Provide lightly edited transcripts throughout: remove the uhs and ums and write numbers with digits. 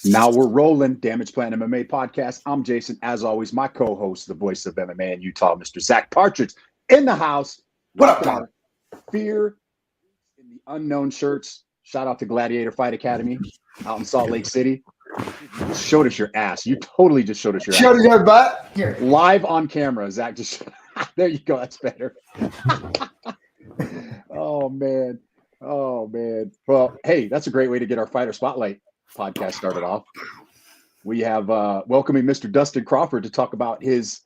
Now we're rolling. Damage Plan MMA podcast. I'm Jason. As always, my co-host, the voice of MMA in Utah, Mr. Zack Partridge, in the house. What up, dog? Fear in the unknown shirts. Shout out to Gladiator Fight Academy out in Salt Lake City. You just showed us your ass. You totally just showed us your Showed ass. your butt. Here. Live on camera. Zack just there you go. That's better. Oh man. Well, hey, that's a great way to get our Fighter Spotlight podcast started off. We have welcoming Mr. Dustin Crawford to talk about his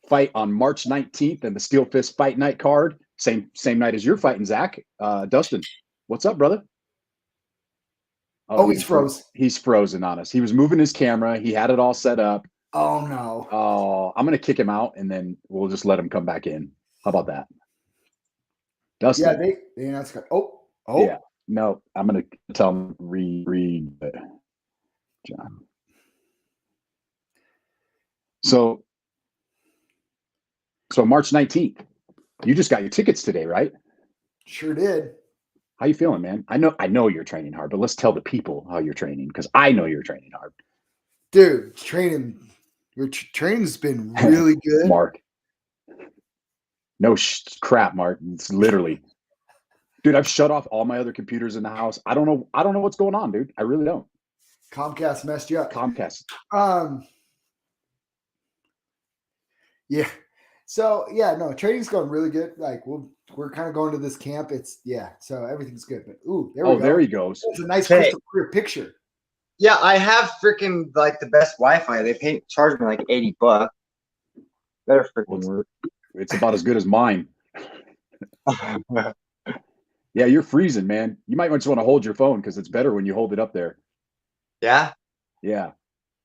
fight on March 19th and the SteelFist Fight Night card. Same night as you're fighting, Zack. Dustin, what's up, brother? Oh, he's froze. He's frozen on us. He was moving his camera. He had it all set up. Oh no. Oh, I'm gonna kick him out and then we'll just let him come back in. How about that? Dustin. Yeah, they announced. Oh. Yeah. No, I'm gonna tell him read it. John. So March 19th. You just got your tickets today, right? Sure did. How you feeling, man? I know you're training hard, but let's tell the people how you're training because I know you're training hard. Dude, your training's been really good. Mark. No crap, Mark. It's literally. Dude, I've shut off all my other computers in the house. I don't know what's going on, dude. I really don't. Comcast messed you up. Comcast. Yeah. So yeah, no, training's going really good. Like we're kind of going to this camp. So everything's good. But there we go. There he goes. It's a nice crystal clear picture. Yeah, I have freaking like the best Wi-Fi. They charge me like $80. Better freaking work. It's about as good as mine. Yeah, you're freezing, man. You might just want to hold your phone because it's better when you hold it up there. Yeah? Yeah.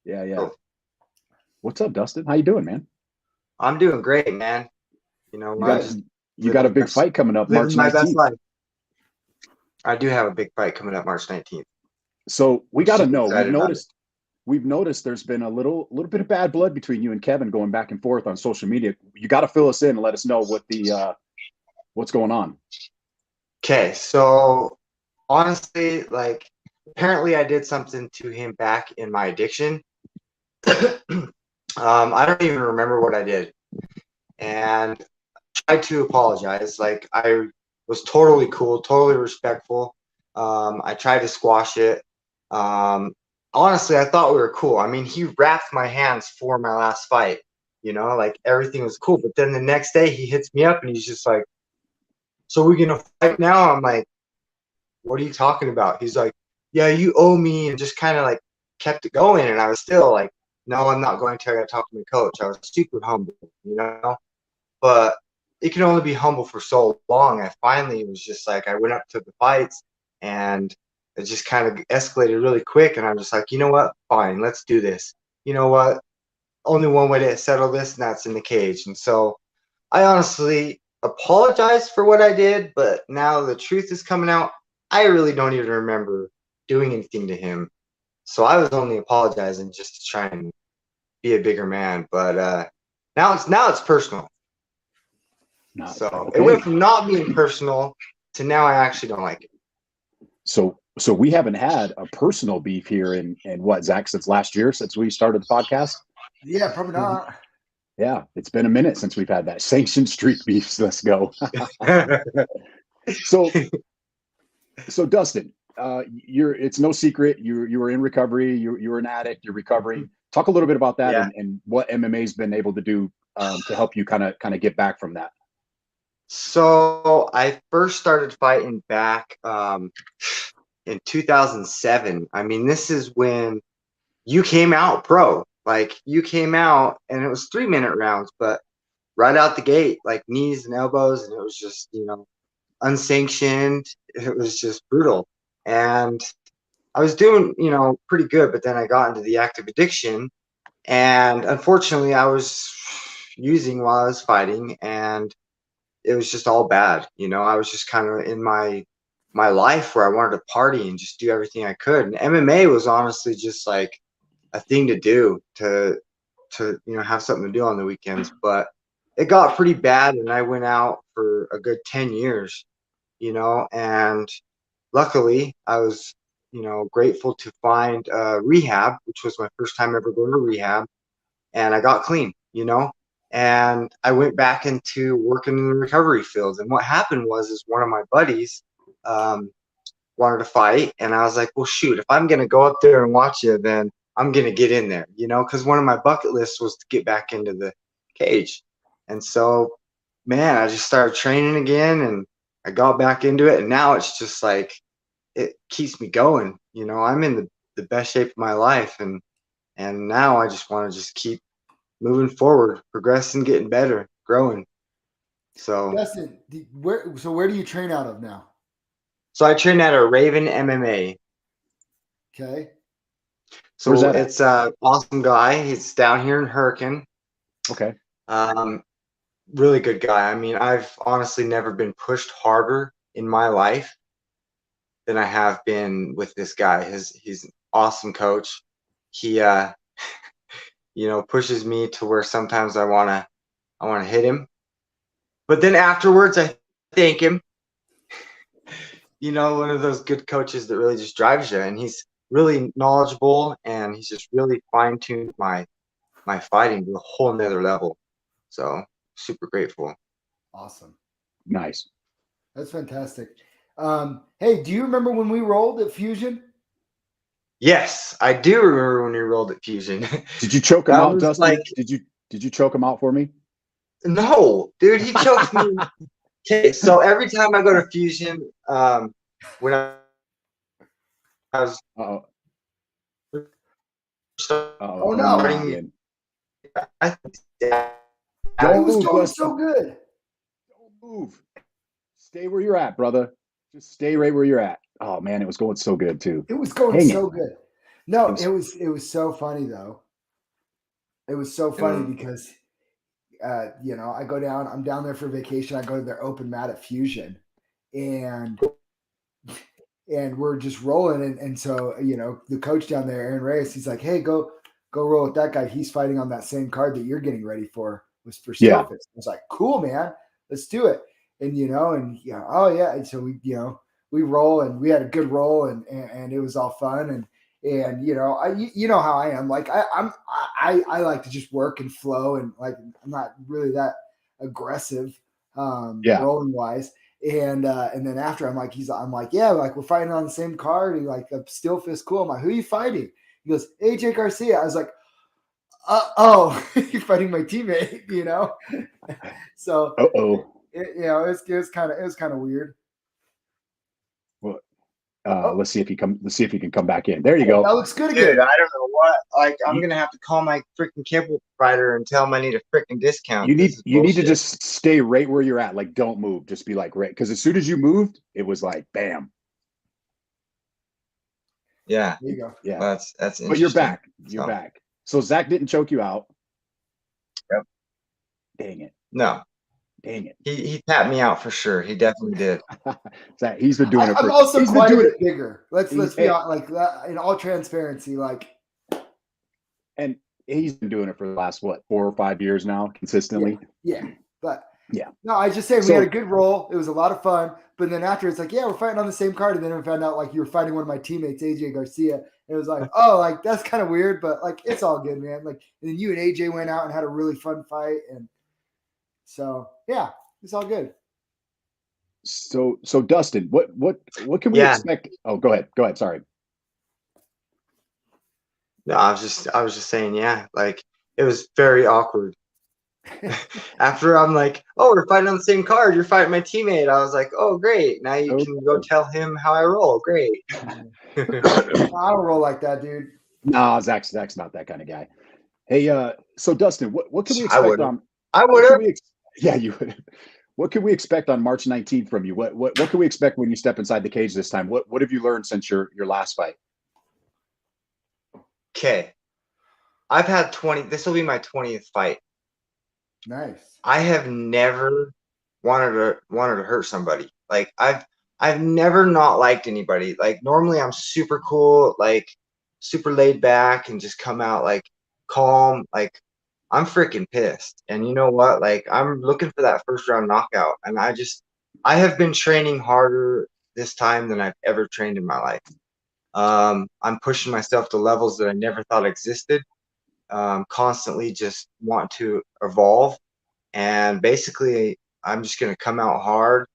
Oh. What's up, Dustin? How you doing, man? I'm doing great, man. You know, you got a big fight coming up March 19th. My best life. I do have a big fight coming up March 19th. So we got to know. We've noticed there's been a little bit of bad blood between you and Kevin going back and forth on social media. You got to fill us in and let us know what's going on. Okay, so honestly, like apparently I did something to him back in my addiction. I don't even remember what I did, and tried to apologize. Like I was totally cool, totally respectful. I tried to squash it. Honestly, I thought we were cool. I mean, he wrapped my hands for my last fight. You know, like everything was cool. But then the next day, he hits me up and he's just like, "So we're gonna fight now?" I'm like, "What are you talking about?" He's like, "Yeah, you owe me," and just kind of like kept it going. And I was still like, "No, I'm not going to. I got to talk to my coach." I was super humble, you know. But it can only be humble for so long. I finally was just like, I went up to the fights, and it just kind of escalated really quick. And I'm just like, you know what? Fine, let's do this. You know what? Only one way to settle this, and that's in the cage. And so I honestly apologize for what I did, but now the truth is coming out. I really don't even remember doing anything to him. So I was only apologizing just to try and be a bigger man. But now it's personal. It went from not being personal to now I actually don't like it. So we haven't had a personal beef here in what, Zack, since last year, since we started the podcast? Yeah, probably not. Yeah, it's been a minute since we've had that sanctioned street beefs. Let's go. So Dustin, it's no secret you were in recovery. You were an addict. You're recovering. Talk a little bit about that and what MMA's been able to do to help you kind of get back from that. So I first started fighting back in 2007. I mean, this is when you came out pro. Like you came out and it was 3-minute rounds, but right out the gate, like knees and elbows, and it was just, you know, unsanctioned. It was just brutal. And I was doing, you know, pretty good, but then I got into the active addiction, and unfortunately I was using while I was fighting, and it was just all bad. You know, I was just kind of in my life where I wanted to party and just do everything I could. And MMA was honestly just like a thing to do to you know, have something to do on the weekends. But it got pretty bad, and I went out for a good 10 years, you know, and luckily I was grateful to find rehab, which was my first time ever going to rehab, and I got clean, and I went back into working in the recovery field. And what happened is one of my buddies wanted to fight, and I was like, well, shoot, if I'm going to go up there and watch it, then I'm going to get in there, because one of my bucket lists was to get back into the cage. And so, man, I just started training again, and I got back into it, and now it's just like, it keeps me going. I'm in the best shape of my life, and now I just want to just keep moving forward, progressing, getting better, growing. So, Dustin, where do you train out of now? So I train at a Raven MMA. Okay. So it's an awesome guy. He's down here in Hurricane. Okay. Really good guy. I mean, I've honestly never been pushed harder in my life than I have been with this guy. He's an awesome coach. He pushes me to where sometimes I wanna hit him. But then afterwards I thank him. One of those good coaches that really just drives you, and he's really knowledgeable, and he's just really fine-tuned my fighting to a whole nother level. So super grateful. Awesome. Nice. That's fantastic. Hey, do you remember when we rolled at Fusion? Yes, I do remember when we rolled at Fusion. Did you choke him out, Dustin? Did you choke him out for me? No, dude, he choked me. Okay, so every time I go to Fusion, when I was Oh no! Man. It was going so good. Don't move. Stay where you're at, brother. Just stay right where you're at. Oh man, it was going so good too. It was going so good. No, it was so funny though. It was so funny because I go down, I'm down there for vacation. I go to their open mat at Fusion, and we're just rolling. And so, the coach down there, Aaron Reyes, he's like, hey, go roll with that guy. He's fighting on that same card that you're getting ready for, was for SteelFist. I was like, cool, man, let's do it. And, oh yeah. And so we roll, and we had a good roll, and it was all fun. And how I am. Like I like to just work and flow, and like I'm not really that aggressive rolling wise. And then after I'm like, yeah, like we're fighting on the same card. He like, SteelFist, cool. I'm like, who are you fighting? He goes, AJ Garcia. I was like, you're fighting my teammate, So it was kind of weird. Let's see if he can come back in. There you go. That looks good again. Dude, I don't know what. Like, I'm gonna have to call my freaking cable provider and tell them I need a freaking discount. You need to just stay right where you're at. Like, don't move. Just be like right, because as soon as you moved, it was like bam. Yeah. There you go. Yeah. That's interesting. But you're back. You're back. So Zack didn't choke you out. Yep. Dang it. No. Dang it. He tapped me out for sure. He definitely did. Zack, he's been doing it. I'm also quite a bit bigger. Let's be honest, like that, in all transparency, like. And he's been doing it for the last 4 or 5 years now, consistently. Yeah. But yeah. No, I just say we had a good roll. It was a lot of fun. But then after, it's like, yeah, we're fighting on the same card. And then we found out like you were fighting one of my teammates, AJ Garcia. And it was like, oh, like that's kind of weird, but like it's all good, man. Like, and then you and AJ went out and had a really fun fight, and so yeah, it's all good. So Dustin, what can we expect? Oh, go ahead. Sorry. No, I was just saying, yeah, like it was very awkward. After I'm like, oh, we're fighting on the same card. You're fighting my teammate. I was like, oh, great. Now you can go tell him how I roll. Great. I don't roll like that, dude. No, Zack's not that kind of guy. Hey, so Dustin, what can we expect on? I would have. Yeah, you would. What can we expect on March 19th from you? What can we expect when you step inside the cage this time? What have you learned since your last fight? Okay, I've had 20. This will be my 20th fight. Nice. I have never wanted to hurt somebody. Like I've never not liked anybody. Like normally I'm super cool, like super laid back, and just come out like calm. Like I'm freaking pissed. And you know what? Like I'm looking for that first round knockout. And I have been training harder this time than I've ever trained in my life. I'm pushing myself to levels that I never thought existed. Constantly just want to evolve, and basically I'm just going to come out hard.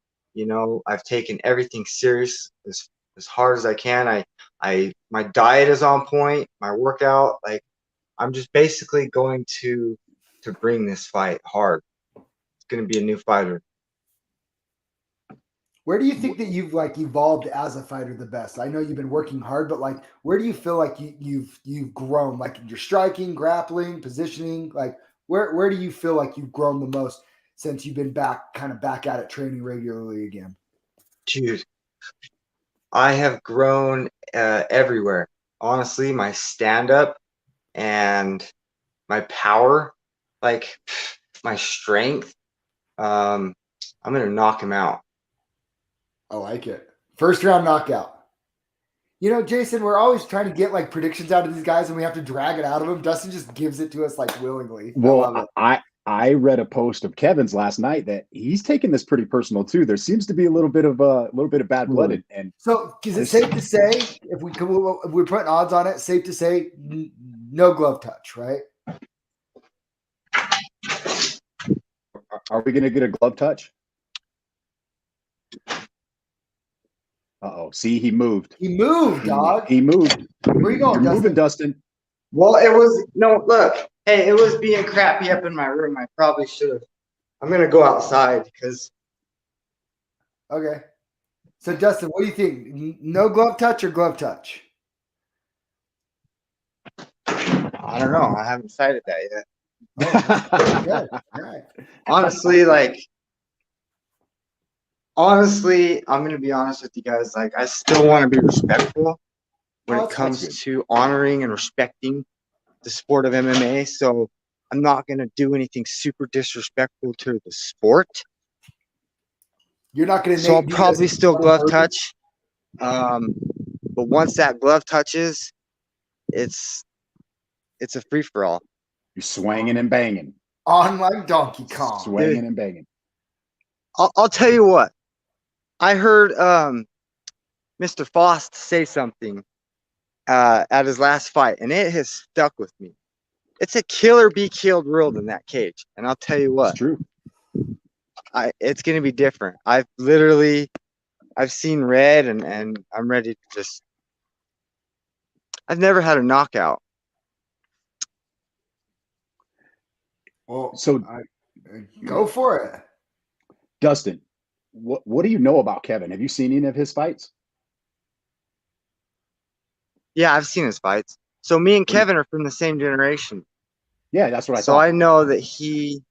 I've taken everything serious as hard as I can. My diet is on point, my workout, like I'm just basically going to bring this fight hard. It's going to be a new fighter. Where do you think that you've like evolved as a fighter the best? I know you've been working hard, but like, where do you feel like you've grown? Like your striking, grappling, positioning. Like, where do you feel like you've grown the most since you've been back at it, training regularly again? Dude, I have grown everywhere. Honestly, my stand-up and my power, like my strength, I'm gonna knock him out. I like it. First round knockout. Jason, we're always trying to get like predictions out of these guys, and we have to drag it out of them. Dustin just gives it to us like willingly. Well, I read a post of Kevin's last night that he's taking this pretty personal too. There seems to be a little bit of bad blood, and so is it safe to say if we're putting odds on it, safe to say no glove touch, right? Are we going to get a glove touch? See, he moved. He moved, dog. He moved. Where you going, You're moving, Dustin. Well, it was being crappy up in my room. I probably should have. I'm going to go outside because. Okay. So, Dustin, what do you think? No glove touch or glove touch? I don't know. I haven't decided that yet. Oh, good. All right. Honestly, I'm going to be honest with you guys. Like, I still want to be respectful when it comes to honoring and respecting the sport of MMA. So I'm not going to do anything super disrespectful to the sport. You're not going to. So I'll probably still glove touch. But once that glove touches, it's a free for all. You're swinging and banging. On like Donkey Kong. Swinging and banging. I'll tell you what. I heard Mr. Faust say something at his last fight, and it has stuck with me. It's a killer be killed world in that cage, and I'll tell you what. It's true. It's going to be different. I've seen red, and I'm ready to just. I've never had a knockout. Well, so go for it, Dustin. What do you know about Kevin? Have you seen any of his fights? Yeah, I've seen his fights. So me and Kevin are from the same generation. Yeah, that's what I thought. So I know that he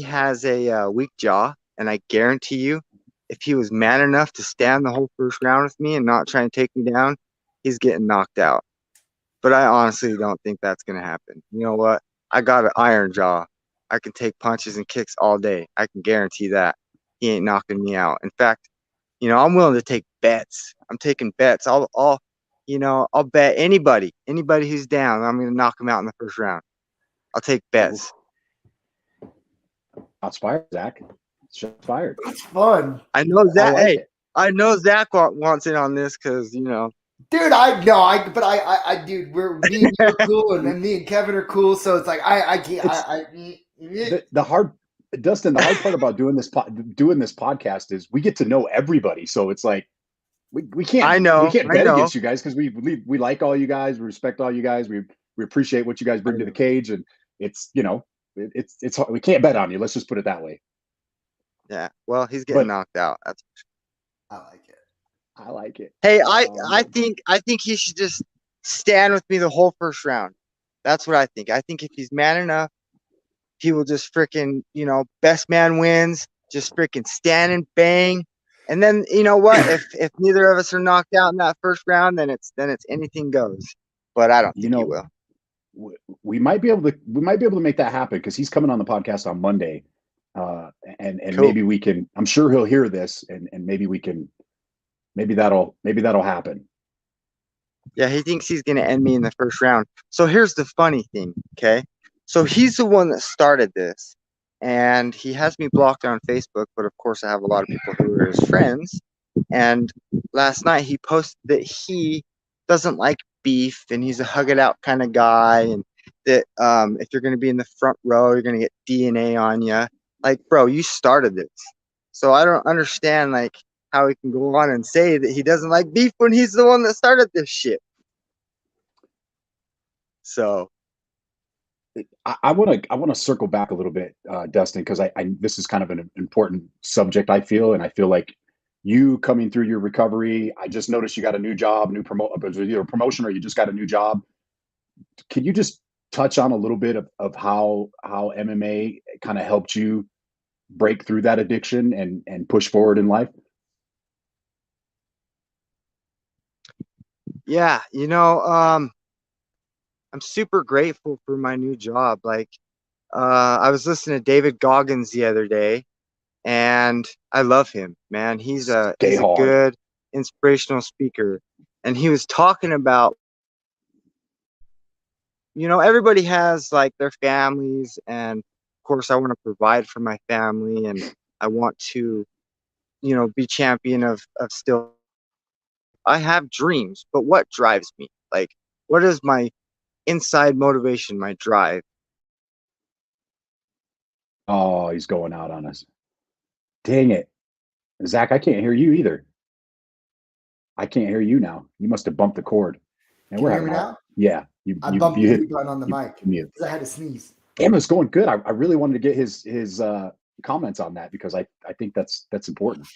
has a weak jaw, and I guarantee you, if he was man enough to stand the whole first round with me and not try and take me down, he's getting knocked out. But I honestly don't think that's going to happen. You know what? I got an iron jaw. I can take punches and kicks all day. I can guarantee that. He ain't knocking me out. In fact, I'm willing to take bets. I'm taking bets. I'll bet anybody who's down, I'm going to knock him out in the first round. I'll take bets. Shots fired, Zach. Shots fired. It's fun. I know Zach. I know Zach wants in on this because, Dude, I know. Dude, me and you are cool, and me and Kevin are cool. So it's like I can't. The hard part about doing this podcast is we get to know everybody. So it's like we can't. I know. We can't bet against you guys because we like all you guys. We respect all you guys. We appreciate what you guys bring to the cage, and it's it's we can't bet on you. Let's just put it that way. Yeah. Well, he's getting knocked out. I like it. I like it. Hey, I think he should just stand with me the whole first round. That's what I think. I think if he's man enough, he will just freaking, best man wins, just freaking stand and bang. And then, you know what? if neither of us are knocked out in that first round, then it's anything goes. But I don't think he will. We might be able to make that happen because he's coming on the podcast on Monday. And cool. Maybe we can, I'm sure he'll hear this and maybe that'll happen. Yeah, he thinks he's going to end me in the first round. So here's the funny thing, okay? So he's the one that started this, and he has me blocked on Facebook, but of course I have a lot of people who are his friends, And last night he posted that he doesn't like beef and he's a hug it out kind of guy, and that if you're going to be in the front row, you're going to get DNA on you. Like, bro, you started this. So I don't understand like how he can go on and say that he doesn't like beef when he's the one that started this shit. So I want to circle back a little bit, Dustin, because I this is kind of an important subject, I feel, and I feel like you coming through your recovery. I just noticed you got a new job, either a promotion or you just got a new job. Can you just touch on a little bit of how MMA kind of helped you break through that addiction and push forward in life? yeah, I'm super grateful for my new job. Like, I was listening to David Goggins the other day, and I love him, man. He's a good inspirational speaker, and he was talking about, everybody has like their families, and of course I want to provide for my family, and I want to, be champion of still. I have dreams, but what drives me? Like, what is my inside motivation, my drive? Oh, he's going out on us. Dang it. Zach, I can't hear you either. I can't hear you now. You must have bumped the cord. And can you hear me now? Yeah. I bumped the mute button on the mic because I had to sneeze. Damn, it's going good. I really wanted to get his comments on that because I think that's important.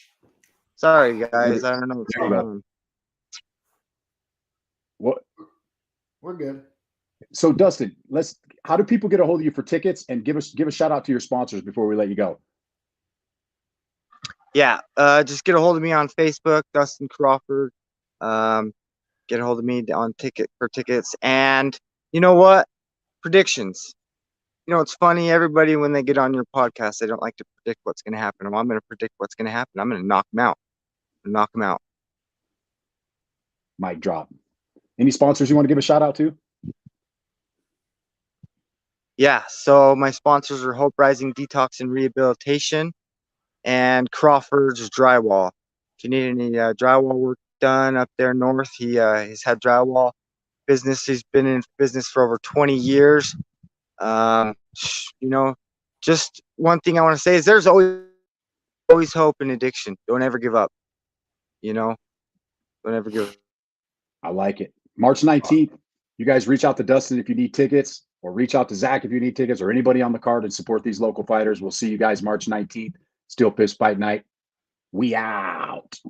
Sorry, guys. I don't know what's going on. What? We're good. So, Dustin, how do people get a hold of you for tickets, and give a shout out to your sponsors before we let you go? Yeah, just get a hold of me on Facebook, Dustin Crawford. Get a hold of me on tickets. And you know what? Predictions. It's funny. Everybody, when they get on your podcast, they don't like to predict what's going to happen. Well, I'm going to predict what's going to happen. I'm going to knock them out. Mic drop. Any sponsors you want to give a shout out to? Yeah, so my sponsors are Hope Rising Detox and Rehabilitation and Crawford's Drywall. If you need any drywall work done up there north, he's had drywall business. He's been in business for over 20 years. Just one thing I want to say is there's always hope in addiction. Don't ever give up. Don't ever give up. I like it. March 19th, you guys reach out to Dustin if you need tickets, or reach out to Zack if you need tickets, or anybody on the card, and support these local fighters. We'll see you guys March 19th. SteelFist Fight Night. We out.